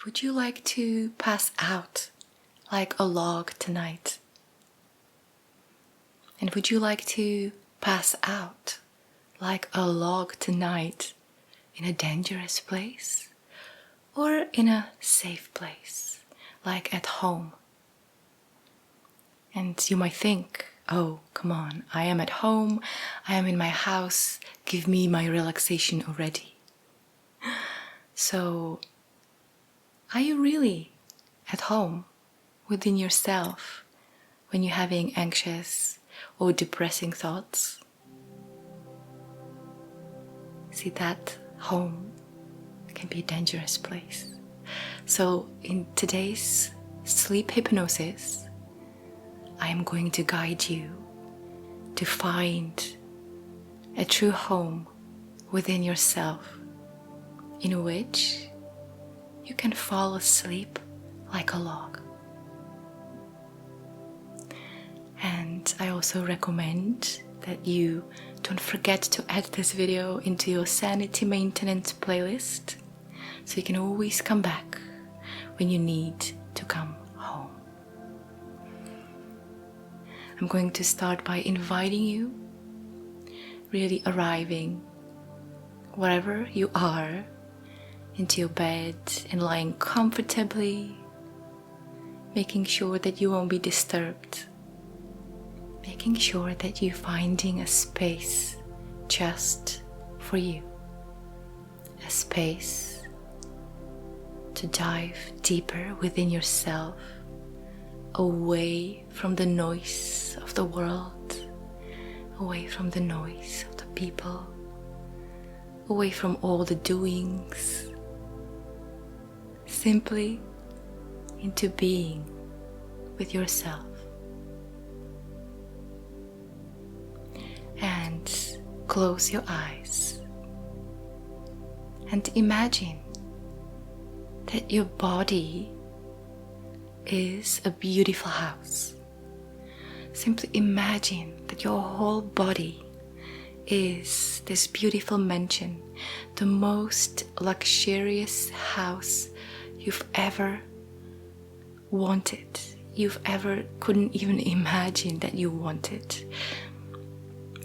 Would you like to pass out like a log tonight? And would you like to pass out like a log tonight in a dangerous place or in a safe place, like at home? And you might think, oh, come on, I am at home, I am in my house, give me my relaxation already. So, are you really at home within yourself when you're having anxious or depressing thoughts? See, that home can be a dangerous place. So in today's sleep hypnosis, I am going to guide you to find a true home within yourself in which you can fall asleep like a log. And I also recommend that you don't forget to add this video into your sanity maintenance playlist so you can always come back when you need to come home. I'm going to start by inviting you, really arriving wherever you are, into your bed and lying comfortably, making sure that you won't be disturbed, making sure that you're finding a space just for you, a space to dive deeper within yourself, away from the noise of the world, away from the noise of the people, away from all the doings, simply into being with yourself. And close your eyes and imagine that your body is a beautiful house. Simply imagine that your whole body is this beautiful mansion, the most luxurious house you've ever wanted, you've ever couldn't even imagine that you wanted.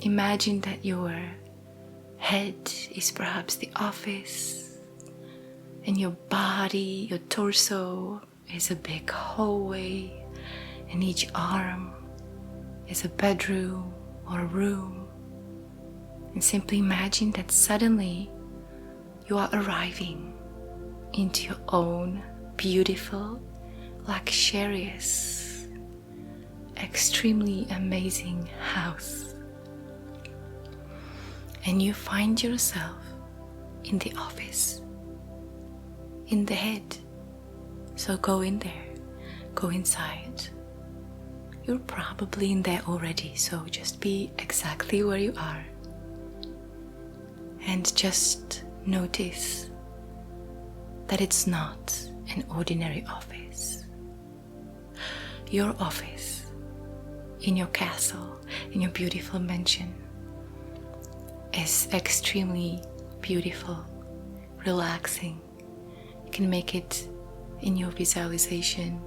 Imagine that your head is perhaps the office, and your body, your torso is a big hallway, and each arm is a bedroom or a room. And simply imagine that suddenly you are arriving into your own beautiful, luxurious, extremely amazing house. And you find yourself in the office, in the head. So go in there, go inside. You're probably in there already, so just be exactly where you are. And just notice that it's not an ordinary office. Your office, in your castle, in your beautiful mansion, is extremely beautiful, relaxing. You can make it in your visualization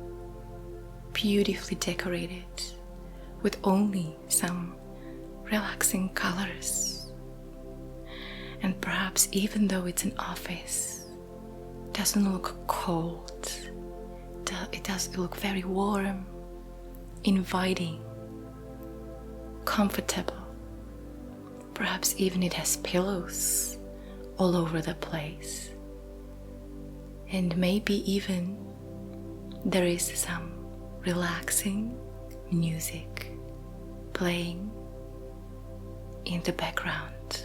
beautifully decorated with only some relaxing colors. And perhaps even though it's an office, it doesn't look cold. It does look very warm, inviting, comfortable. Perhaps even it has pillows all over the place. And maybe even there is some relaxing music playing in the background.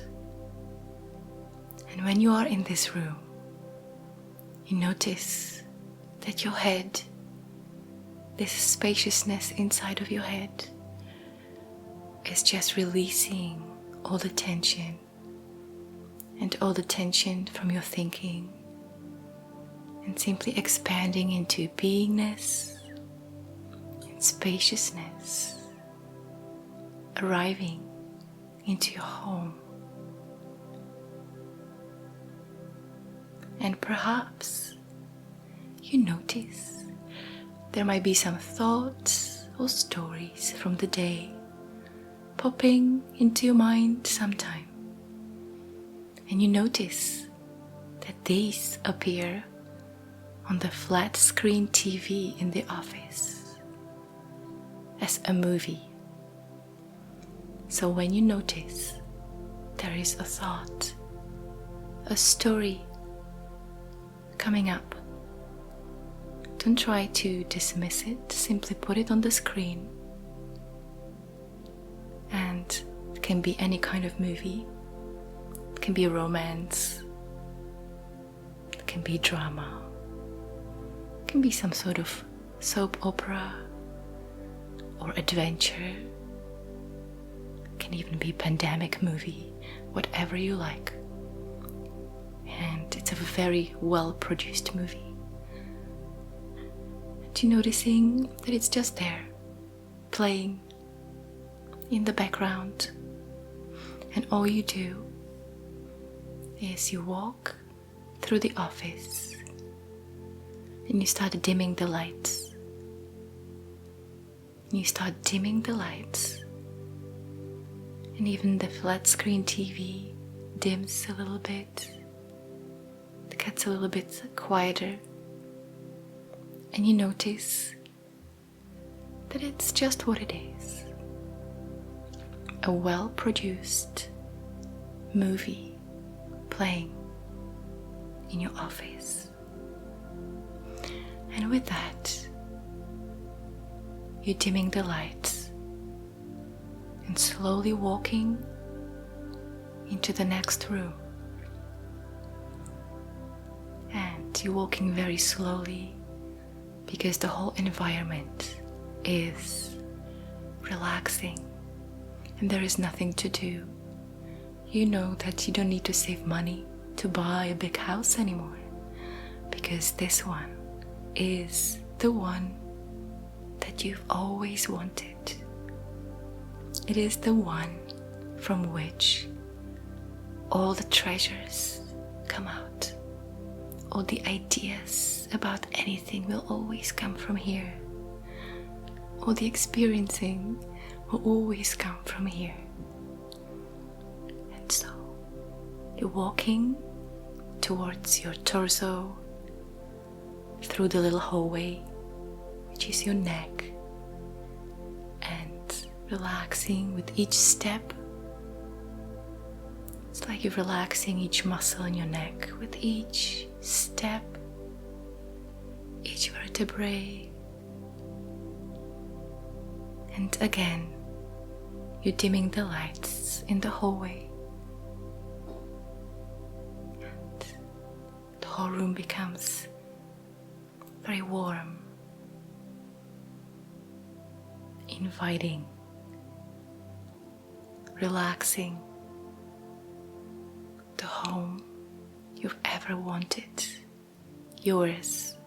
And when you are in this room, you notice that your head, this spaciousness inside of your head, is just releasing all the tension and all the tension from your thinking, and simply expanding into beingness and spaciousness, arriving into your home. And perhaps you notice there might be some thoughts or stories from the day popping into your mind sometime. And you notice that these appear on the flat screen TV in the office as a movie. So when you notice there is a thought, a story coming up, don't try to dismiss it, simply put it on the screen. And it can be any kind of movie. It can be romance, it can be drama, it can be some sort of soap opera or adventure. It can even be pandemic movie, whatever you like. And it's a very well produced movie. And you're noticing that it's just there, playing in the background. And all you do is you walk through the office and you start dimming the lights. And you start dimming the lights. And even the flat screen TV dims a little bit. It gets a little bit quieter. And you notice that it's just what it is. A well-produced movie playing in your office. And with that, you're dimming the lights and slowly walking into the next room. And you're walking very slowly because the whole environment is relaxing and there is nothing to do. You know that you don't need to save money to buy a big house anymore, because this one is the one that you've always wanted. It is the one from which all the treasures come out. All the ideas about anything will always come from here. All the experiencing will always come from here. And so you're walking towards your torso through the little hallway, which is your neck, and relaxing with each step. It's like you're relaxing each muscle in your neck with each step, each vertebrae. And again, you're dimming the lights in the hallway. And the whole room becomes very warm, inviting, relaxing, the home you've ever wanted, yours.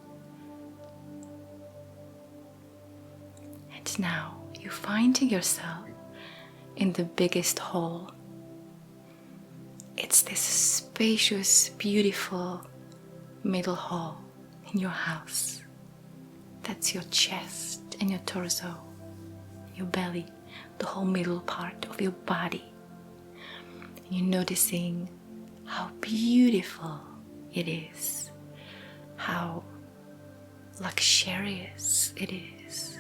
And now you're finding yourself in the biggest hall. It's this spacious, beautiful middle hall in your house. That's your chest and your torso, your belly, the whole middle part of your body. And you're noticing how beautiful it is, how luxurious it is.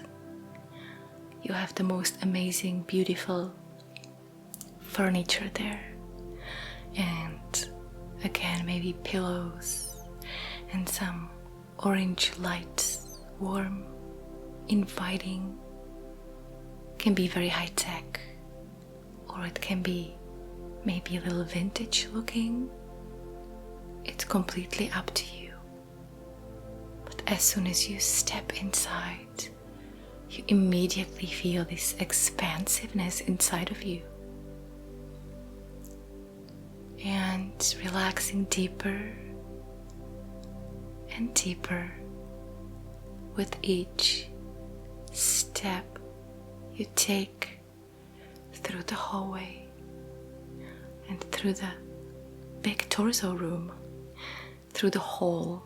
You have the most amazing, beautiful furniture there, and again maybe pillows and some orange lights, warm, inviting. Can be very high-tech, or it can be maybe a little vintage looking. It's completely up to you. But as soon as you step inside, you immediately feel this expansiveness inside of you. And relaxing deeper and deeper with each step you take through the hallway and through the big torso room, through the hall.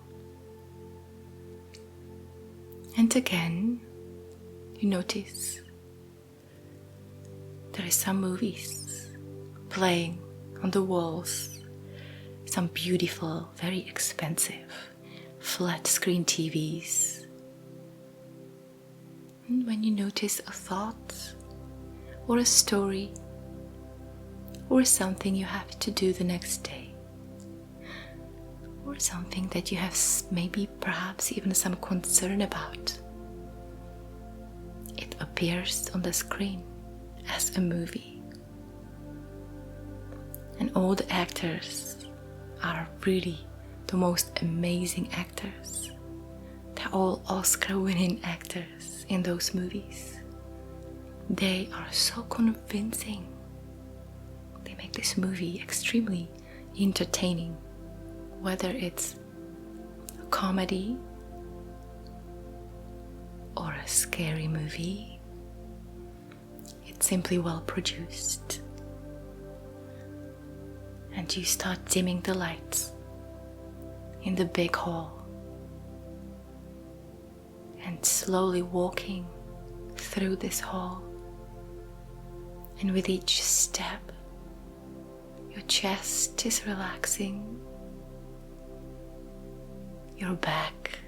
And again, you notice there is some movies playing on the walls, some beautiful, very expensive flat screen TVs. And when you notice a thought or a story or something you have to do the next day, or something that you have maybe perhaps even some concern about, it appears on the screen as a movie. And all the actors are really the most amazing actors. They're all Oscar-winning actors in those movies. They are so convincing. They make this movie extremely entertaining, whether it's a comedy or a scary movie. It's simply well produced. And you start dimming the lights in the big hall and slowly walking through this hall. And with each step, your chest is relaxing, your back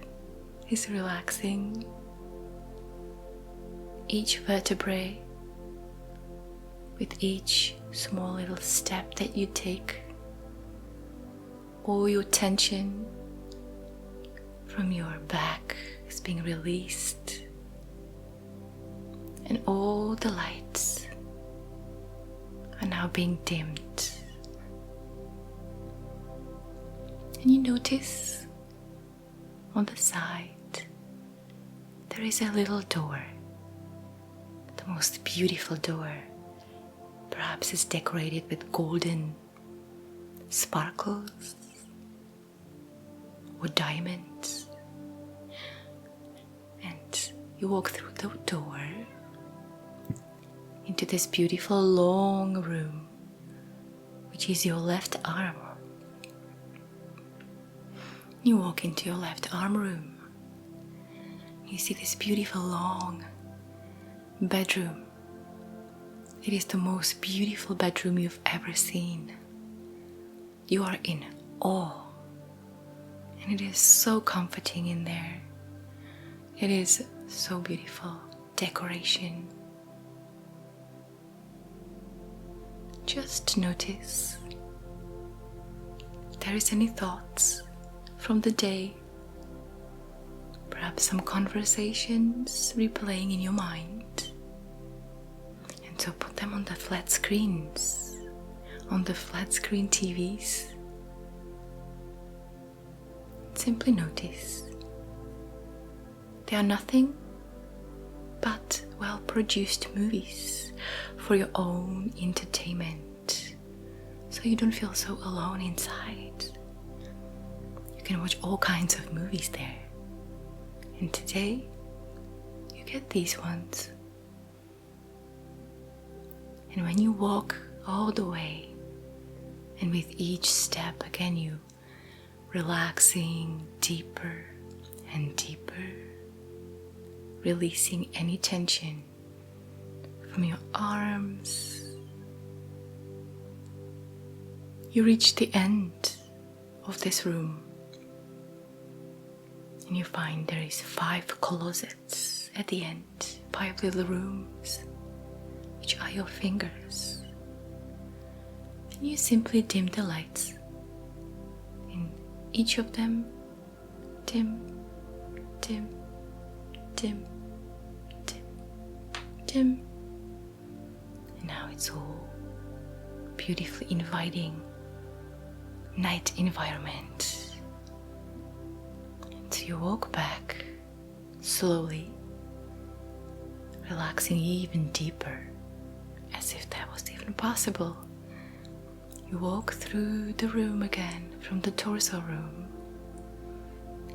is relaxing, each vertebrae, with each small little step that you take, all your tension from your back is being released, and all the lights are now being dimmed. And you notice on the side there is a little door, the most beautiful door. Perhaps it's decorated with golden sparkles or diamonds. And you walk through the door into this beautiful long room, which is your left arm. You walk into your left arm room. You see this beautiful long bedroom. It is the most beautiful bedroom you've ever seen. You are in awe, and it is so comforting in there. It is so beautiful decoration. Just notice if there is any thoughts from the day, perhaps some conversations replaying in your mind. So put them on the flat screens, on the flat screen TVs. Simply notice. They are nothing but well-produced movies for your own entertainment, so you don't feel so alone inside. You can watch all kinds of movies there. And today, you get these ones. And when you walk all the way, and with each step again you relaxing deeper and deeper, releasing any tension from your arms, you reach the end of this room, and you find there is 5 closets at the end, 5 little rooms, which are your fingers. And you simply dim the lights in each of them. Dim, dim, dim, dim, dim. And now it's all beautifully inviting night environment. And so you walk back slowly, relaxing even deeper, as if that was even possible. You walk through the room again, from the torso room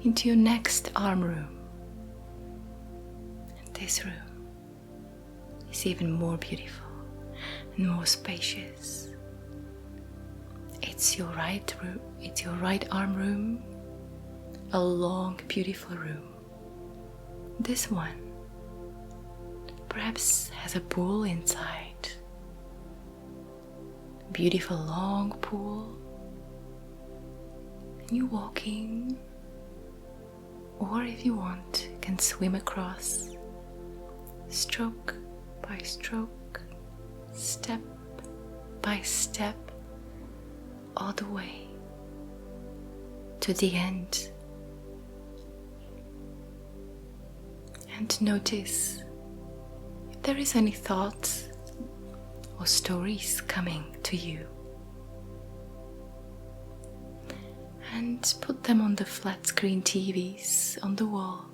into your next arm room. And this room is even more beautiful and more spacious. It's your right room, it's your right arm room, a long, beautiful room This one perhaps has a pool inside. Beautiful long pool. And you walk in, or if you want, you can swim across, stroke by stroke, step by step, all the way to the end. And notice if there is any thoughts or stories coming to you. And put them on the flat screen TVs on the wall.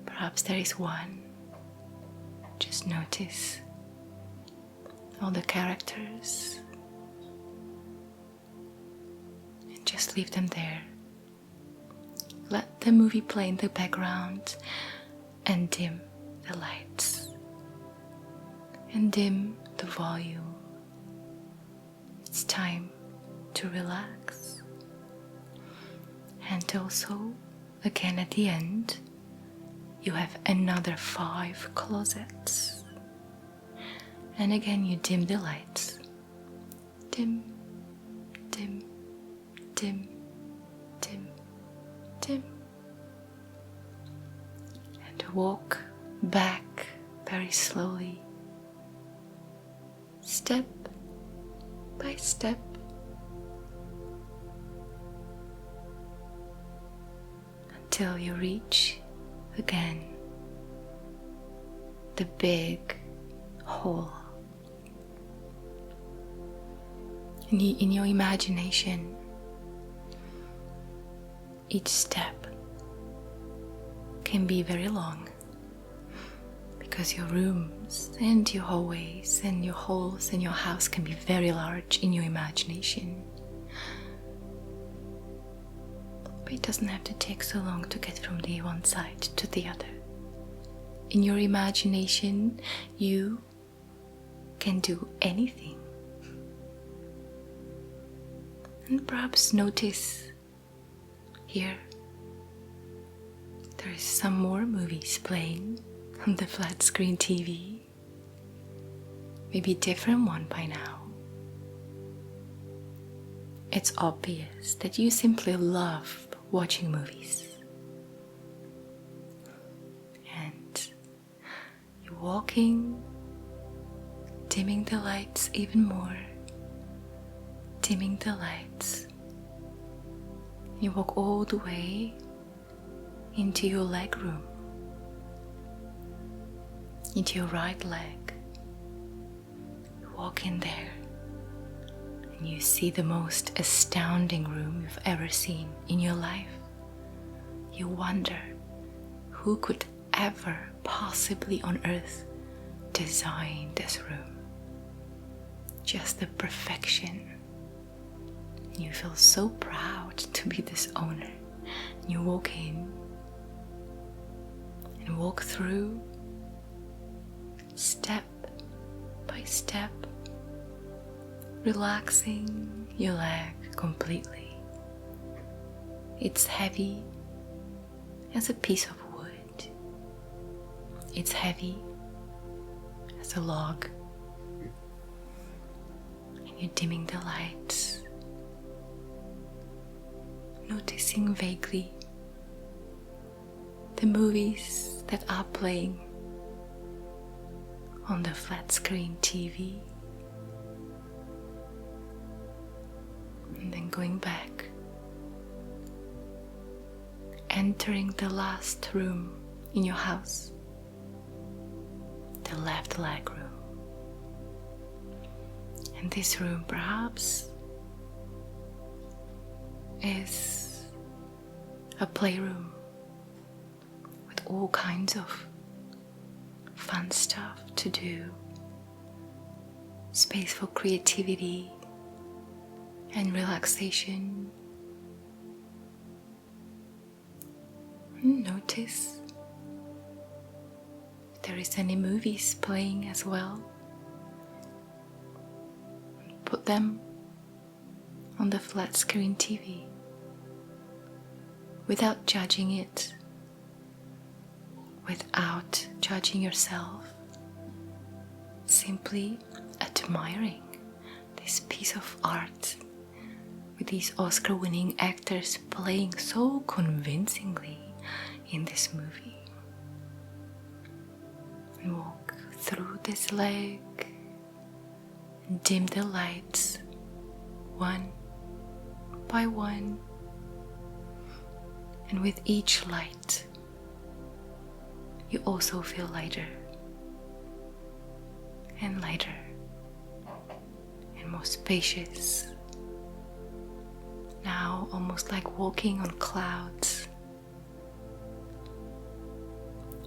Perhaps there is one. Just notice all the characters and just leave them there. Let the movie play in the background and dim the lights and dim the volume. It's time to relax. And also, again at the end, you have another 5 closets. And again you dim the lights. Dim, dim, dim, dim, dim. And walk back very slowly, step by step. Until you reach again the big hall. In your imagination, each step can be very long because your rooms and your hallways and your halls and your house can be very large in your imagination. But it doesn't have to take so long to get from the one side to the other. In your imagination, you can do anything. And perhaps notice here there is some more movies playing on the flat screen TV. Maybe a different one by now. It's obvious that you simply love watching movies. And you're walking, dimming the lights even more, dimming the lights. You walk all the way into your leg room, into your right leg. You walk in there and you see the most astounding room you've ever seen in your life. You wonder who could ever possibly on earth design this room. Just the perfection. You feel so proud to be this owner. You walk in and walk through step by step, relaxing your leg completely. It's heavy as a piece of wood. It's heavy as a log. And you're dimming the lights, noticing vaguely the movies that are playing on the flat screen TV. And then going back, entering the last room in your house, the left leg room. And this room perhaps is a playroom with all kinds of fun stuff to do, space for creativity and relaxation. Notice if there is any movies playing as well. Put them on the flat screen TV without judging it. without judging yourself, simply admiring this piece of art with these Oscar-winning actors playing so convincingly in this movie. And walk through this leg and dim the lights one by one. And with each light, you also feel lighter and lighter and more spacious. Now almost like walking on clouds,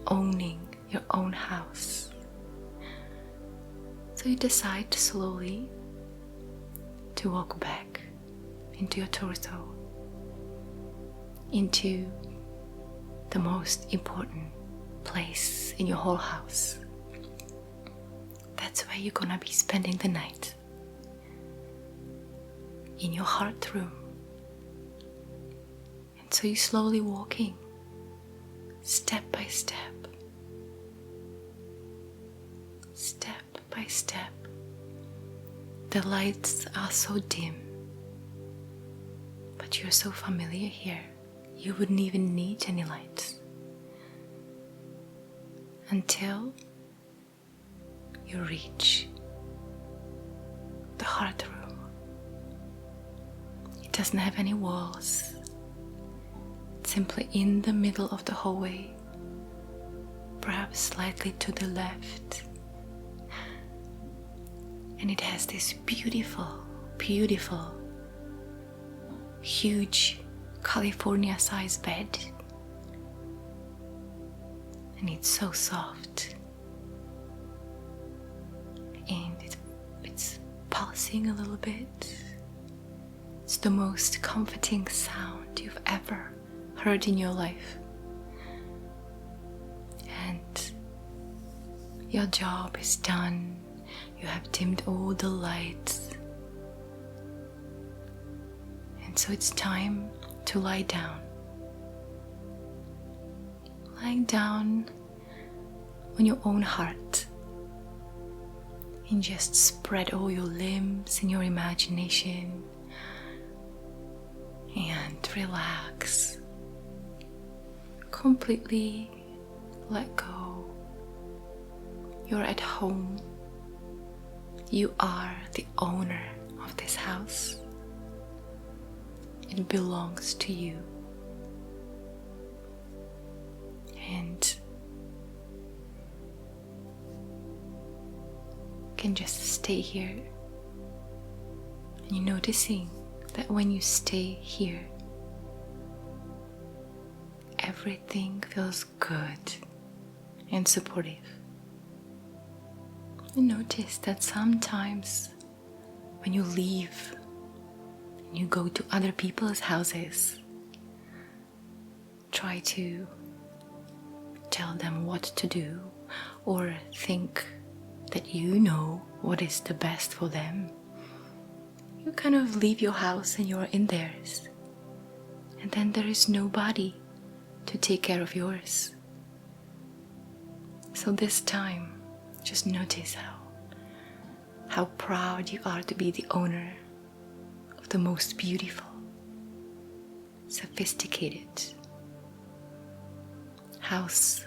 owning your own house. So you decide slowly to walk back into your torso, into the most important place in your whole house. That's where you're gonna be spending the night, in your heart room. And so you're slowly walking, step by step, step by step. The lights are so dim, but you're so familiar here, you wouldn't even need any lights. Until you reach the heart room. It doesn't have any walls. It's simply in the middle of the hallway, perhaps slightly to the left. And it has this beautiful, beautiful, huge California-sized bed. And it's so soft. And it's pulsing a little bit. It's the most comforting sound you've ever heard in your life. And your job is done. You have dimmed all the lights. And so it's time to lie down. Lying down on your own heart and just spread all your limbs in your imagination and relax. Completely let go. You're at home. You are the owner of this house. It belongs to you. And you can just stay here. And you're noticing that when you stay here, everything feels good and supportive. You notice that sometimes when you leave and you go to other people's houses, try to tell them what to do or think that you know what is the best for them. You kind of leave your house and you're in theirs, and then there is nobody to take care of yours. So this time, just notice how proud you are to be the owner of the most beautiful, sophisticated house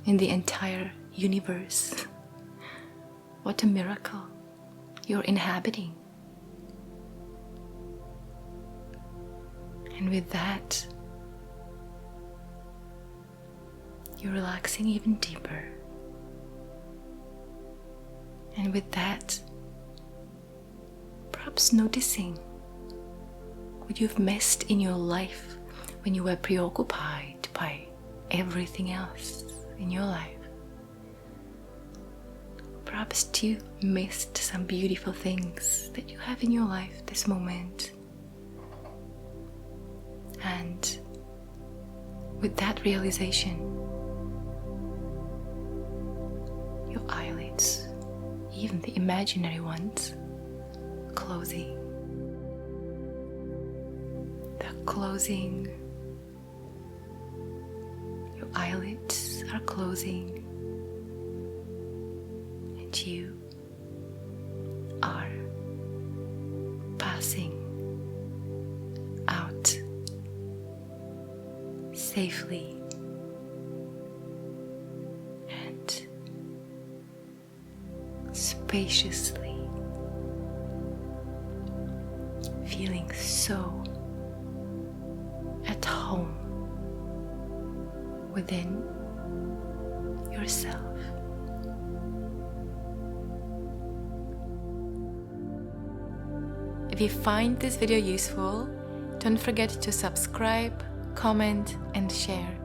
in the entire universe. What a miracle you're inhabiting. And with that, you're relaxing even deeper. And with that, perhaps noticing what you've missed in your life when you were preoccupied by everything else in your life. Perhaps you missed some beautiful things that you have in your life this moment. And with that realization, your eyelids, even the imaginary ones, closing. They're closing. Your eyelids are closing and you are passing out safely and spaciously, feeling so at home within yourself. If you find this video useful, don't forget to subscribe, comment, and share.